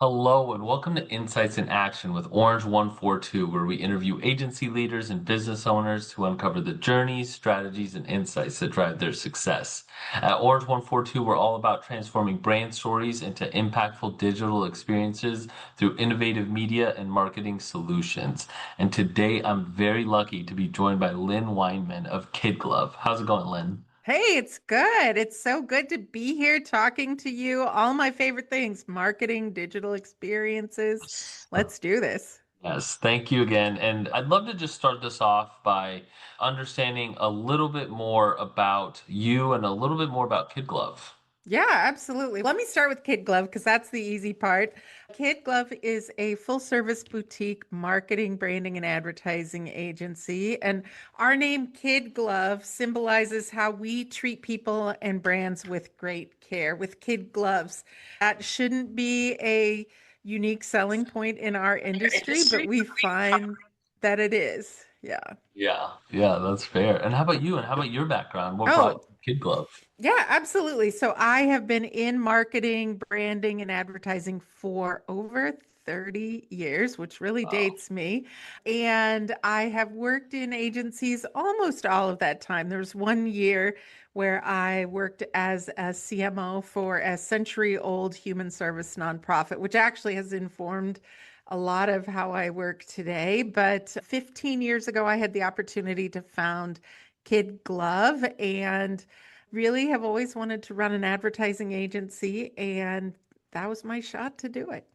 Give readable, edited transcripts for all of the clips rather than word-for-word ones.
Hello and welcome to Insights in Action with Orange 142, where we interview agency leaders and business owners to uncover the journeys, strategies, and insights that drive their success. At Orange 142, we're all about transforming brand stories into impactful digital experiences through innovative media and marketing solutions. And today I'm very lucky to be joined by Lyn Wineman of KidGlov. How's it going, Lyn? Hey, it's good. It's so good to be here talking to you. All my favorite things, marketing, digital experiences. Let's do this. Yes, thank you again. And I'd love to just start this off by understanding a little bit more about you and a little bit more about Kid Glove. Yeah, absolutely. Let me start with Kid Glove because that's the easy part. Kid Glove is a full service boutique marketing, branding, and advertising agency. And our name, Kid Glove, symbolizes how we treat people and brands with great care, with kid gloves. That shouldn't be a unique selling point in our industry, but we find that it is. Yeah. Yeah, that's fair. And how about you? And how about your background? What brought Oh, you to Kid Glove? yeah, absolutely. So I have been in marketing, branding, and advertising for over 30 years, which really Wow. dates me. And I have worked in agencies almost all of that time. There was 1 year where I worked as a CMO for a century-old human service nonprofit, which actually has informed a lot of how I work today. But 15 years ago, I had the opportunity to found Kid Glove and really have always wanted to run an advertising agency, and that was my shot to do it.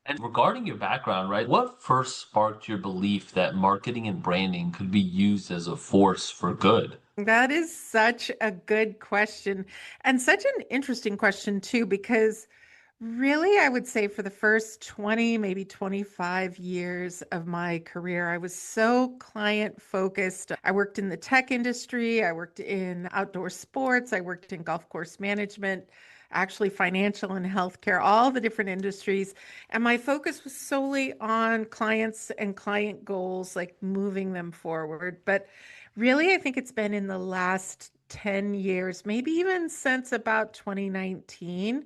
And regarding your background, right, what first sparked your belief that marketing and branding could be used as a force for good? That is such a good question and such an interesting question, too, because really, I would say for the first 20, maybe 25 years of my career, I was so client focused. I worked in the tech industry, I worked in outdoor sports, I worked in golf course management, actually financial and healthcare, all the different industries. And my focus was solely on clients and client goals, like moving them forward. But really, I think it's been in the last 10 years, maybe even since about 2019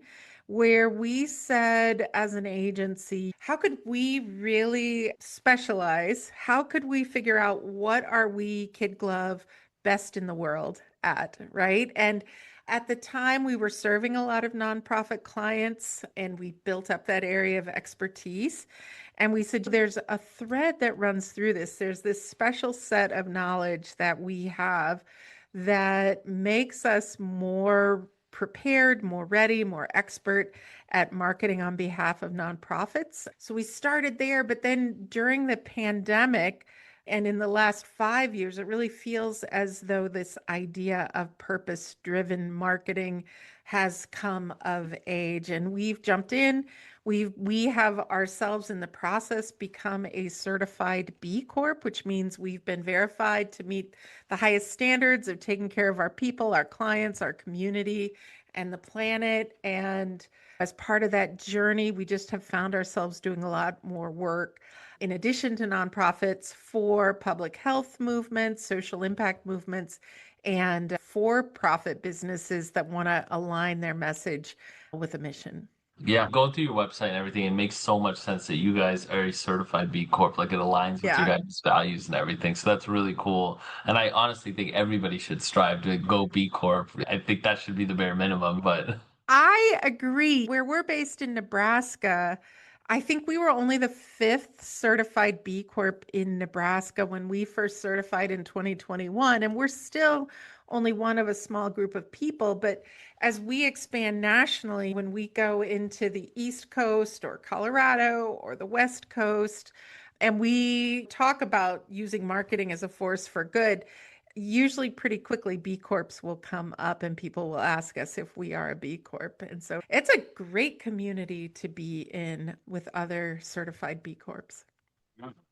where we said as an agency, how could we really specialize? How could we figure out what are we, Kid Glove, best in the world at, right? And at the time, we were serving a lot of nonprofit clients and we built up that area of expertise. And we said, there's a thread that runs through this. There's this special set of knowledge that we have that makes us more prepared, more ready, more expert at marketing on behalf of nonprofits. So we started there, but then during the pandemic and in the last 5 years, it really feels as though this idea of purpose-driven marketing has come of age, and we've jumped in. We have ourselves in the process become a certified B Corp, which means we've been verified to meet the highest standards of taking care of our people, our clients, our community, and the planet. And as part of that journey, we just have found ourselves doing a lot more work in addition to nonprofits for public health movements, social impact movements, and for profit businesses that want to align their message with a mission. Yeah, going through your website and everything, it makes so much sense that you guys are a certified B Corp. Like it aligns with your Yeah. guys' values and everything. So that's really cool. And I honestly think everybody should strive to go B Corp. I think that should be the bare minimum, but I agree. Where we're based in Nebraska, I think we were only the fifth certified B Corp in Nebraska when we first certified in 2021. And we're still only one of a small group of people. But as we expand nationally, when we go into the East Coast or Colorado or the West Coast, and we talk about using marketing as a force for good, usually pretty quickly B Corps will come up and people will ask us if we are a B Corp. And so it's a great community to be in with other certified B Corps.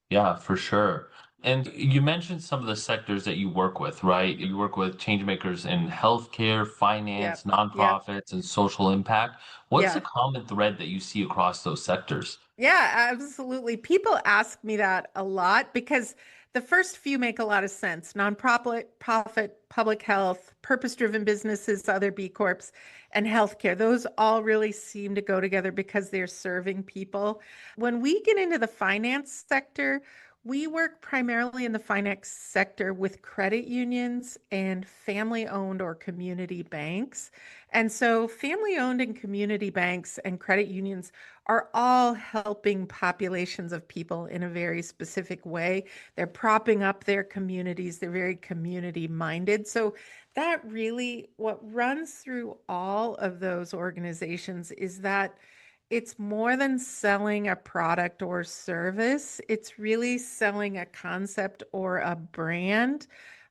yeah, for sure. And you mentioned some of the sectors that you work with, right? You work with change makers in healthcare, finance, Yep. Yep. nonprofits, and social impact. What's the Yeah. common thread that you see across those sectors? Yeah, absolutely. People ask me that a lot because The first few make a lot of sense. Nonprofit, profit, public health, purpose-driven businesses, other B Corps, and healthcare. Those all really seem to go together because they're serving people. When we get into the finance sector, we work primarily in the finance sector with credit unions and family-owned or community banks. And so family-owned and community banks and credit unions are all helping populations of people in a very specific way. They're propping up their communities. They're very community minded. So that really, what runs through all of those organizations is that it's more than selling a product or service. It's really selling a concept or a brand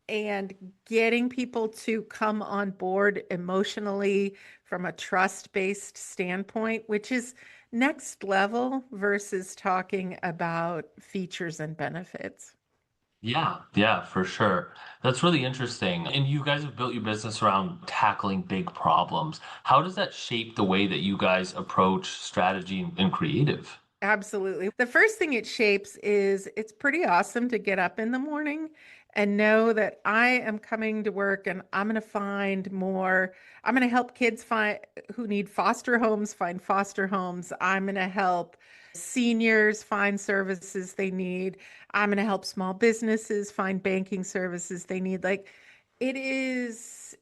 and getting people to come on board emotionally from a trust-based standpoint, which is next level versus talking about features and benefits. Yeah, yeah, for sure. That's really interesting. And you guys have built your business around tackling big problems. How does that shape the way that you guys approach strategy and creative? Absolutely. The first thing it shapes is it's pretty awesome to get up in the morning and know that I am coming to work and I'm going to find more. I'm going to help kids find who need foster homes find foster homes. I'm going to help seniors find services they need. I'm going to help small businesses find banking services they need. Like it is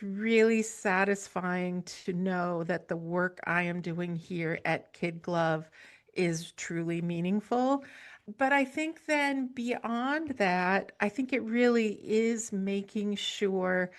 really satisfying to know that the work I am doing here at KidGlov is truly meaningful. But I think then beyond that, I think it really is making sure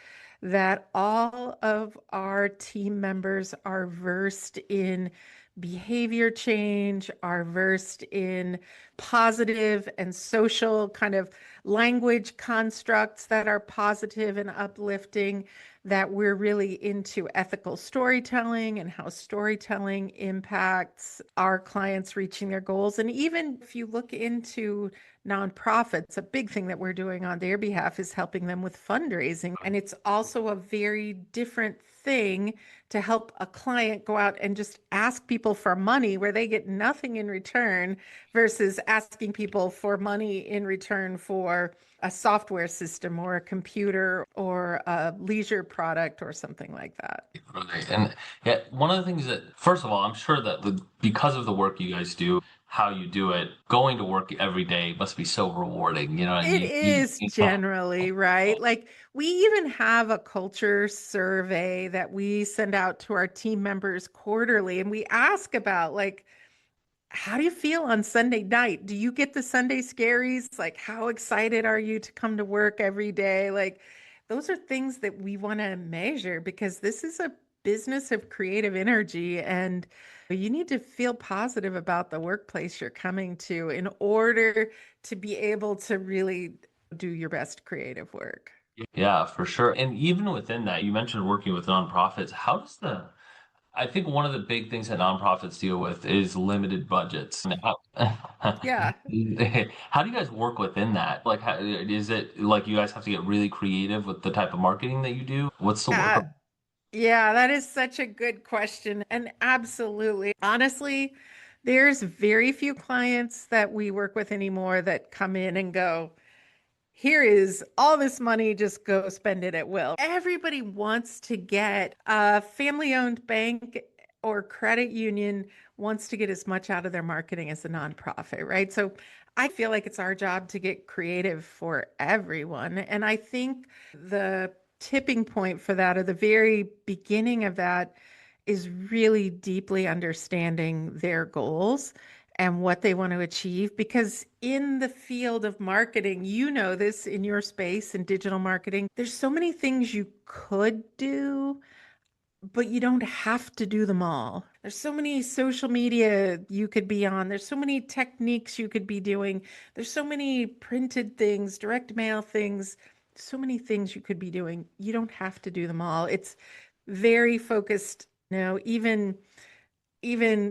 that all of our team members are versed in behavior change, are versed in positive and social kind of language constructs that are positive and uplifting, that we're really into ethical storytelling and how storytelling impacts our clients reaching their goals. And even if you look into nonprofits, a big thing that we're doing on their behalf is helping them with fundraising. And it's also a very different thing to help a client go out and just ask people for money where they get nothing in return versus asking people for money in return for a software system or a computer or a leisure product or something like that. Right. And yeah, one of the things that, first of all, I'm sure that because of the work you guys do, how you do it, going to work every day must be so rewarding. You know what I It mean? is generally, right? Like we even have a culture survey that we send out to our team members quarterly, and we ask about like, how do you feel on Sunday night? Do you get the Sunday scaries? Like, how excited are you to come to work every day? Like, those are things that we want to measure because this is a business of creative energy, and you need to feel positive about the workplace you're coming to in order to be able to really do your best creative work. Yeah, for sure. And even within that, you mentioned working with nonprofits. I think one of the big things that nonprofits deal with is limited budgets. And Yeah. how do you guys work within that? Like, is it like you guys have to get really creative with the type of marketing that you do? What's the work? Uh, Yeah, that is such a good question. And absolutely. Honestly, there's very few clients that we work with anymore that come in and go, here is all this money, just go spend it at will. Everybody wants to get a family-owned bank or credit union wants to get as much out of their marketing as a nonprofit, right? So I feel like it's our job to get creative for everyone. And I think the tipping point for that, or the very beginning of that, is really deeply understanding their goals and what they want to achieve. Because in the field of marketing, you know this in your space in digital marketing, there's so many things you could do, but you don't have to do them all. There's so many social media you could be on. There's so many techniques you could be doing. There's so many printed things, direct mail things, so many things you could be doing. You don't have to do them all. It's very focused, even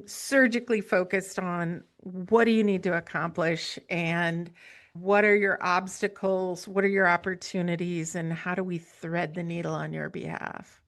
surgically focused on what do you need to accomplish and what are your obstacles, what are your opportunities, and how do we thread the needle on your behalf?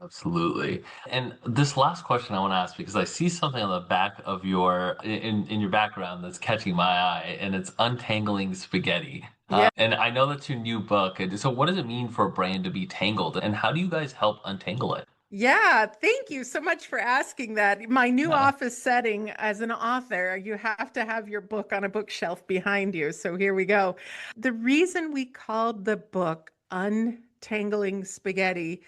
Absolutely. And this last question I want to ask because I see something on the back of your in your background that's catching my eye, and it's Untangling Spaghetti. Yeah. And I know that's your new book. And so what does it mean for a brand to be tangled, and how do you guys help untangle it? Yeah, thank you so much for asking that. My new Yeah. office setting as an author, you have to have your book on a bookshelf behind you. So here we go. The reason we called the book Untangling Spaghetti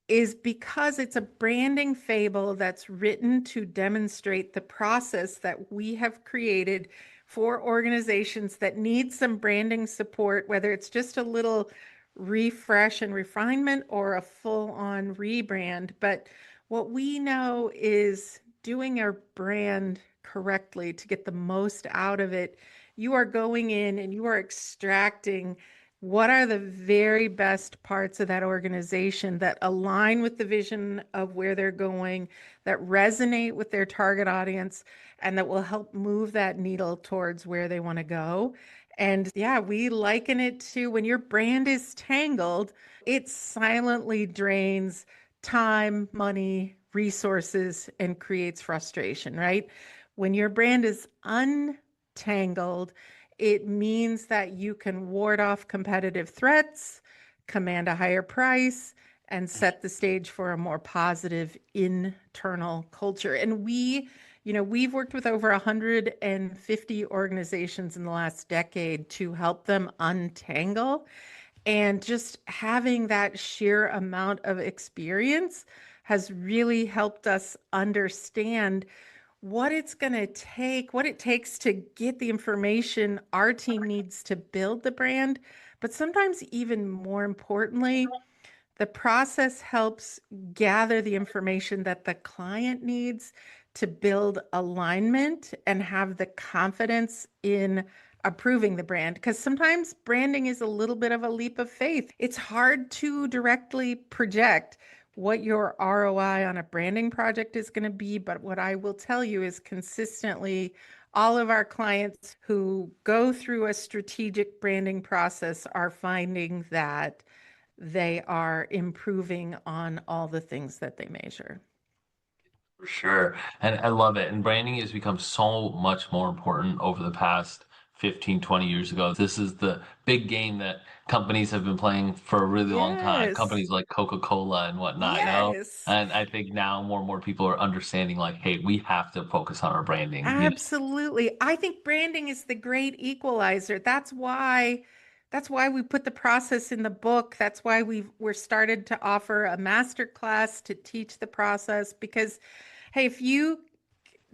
is because it's a branding fable that's written to demonstrate the process that we have created for organizations that need some branding support, whether it's just a little refresh and refinement or a full-on rebrand. But what we know is doing our brand correctly to get the most out of it. You are going in and you are extracting what are the very best parts of that organization that align with the vision of where they're going, that resonate with their target audience, and that will help move that needle towards where they want to go. And yeah, we liken it to when your brand is tangled, it silently drains time, money, resources, and creates frustration, right? When your brand is untangled, it means that you can ward off competitive threats, command a higher price, and set the stage for a more positive internal culture. And we've worked with over 150 organizations in the last decade to help them untangle. And just having that sheer amount of experience has really helped us understand what it's going to take, what it takes to get the information our team needs to build the brand. But sometimes, even more importantly, the process helps gather the information that the client needs to build alignment and have the confidence in approving the brand. Because sometimes branding is a little bit of a leap of faith. It's hard to directly project what your ROI on a branding project is going to be. But what I will tell you is consistently, all of our clients who go through a strategic branding process are finding that they are improving on all the things that they measure. For sure. And I love it. And branding has become so much more important over the past 15, 20 years ago. This is the big game that companies have been playing for a really long time. Yes. Companies like Coca-Cola and whatnot, you know? Yes. And I think now more and more people are understanding like, hey, we have to focus on our branding, you know? Absolutely. I think branding is the great equalizer. That's why we put the process in the book. That's why we're started to offer a master class to teach the process because hey, if you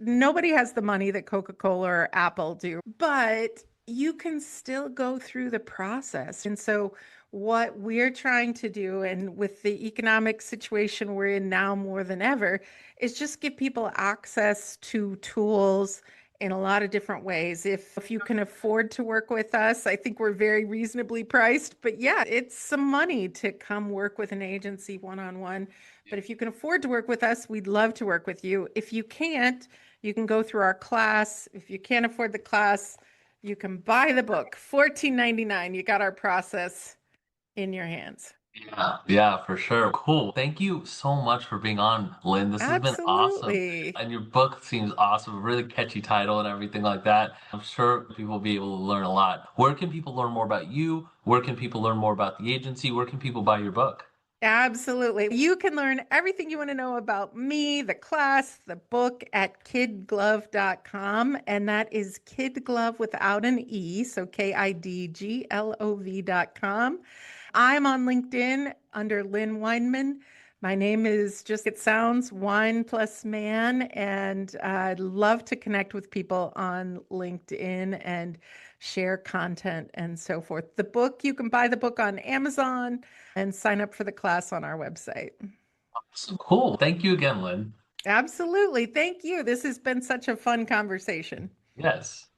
nobody has the money that Coca-Cola or Apple do, but you can still go through the process. And so, what we're trying to do, and with the economic situation we're in now more than ever, is just give people access to tools in a lot of different ways. If you can afford to work with us, I think we're very reasonably priced. But yeah, it's some money to come work with an agency one-on-one. But if you can afford to work with us, we'd love to work with you. If you can't, you can go through our class. If you can't afford the class, you can buy the book. $14.99. You got our process in your hands. Yeah, yeah, for sure. Cool. Thank you so much for being on, Lynn. This has been awesome. Absolutely. And your book seems awesome, really catchy title and everything like that. I'm sure people will be able to learn a lot. Where can people learn more about you? Where can people learn more about the agency? Where can people buy your book? Absolutely. You can learn everything you want to know about me, the class, the book at kidglov.com. And that is kidglove without an E. So KIDGLOV.com. I'm on LinkedIn under Lyn Wineman. My name is just, it sounds wine plus man. And I'd love to connect with people on LinkedIn and share content and so forth. The book, you can buy the book on Amazon and sign up for the class on our website. So cool. Thank you again, Lynn. Absolutely. Thank you. This has been such a fun conversation. Yes.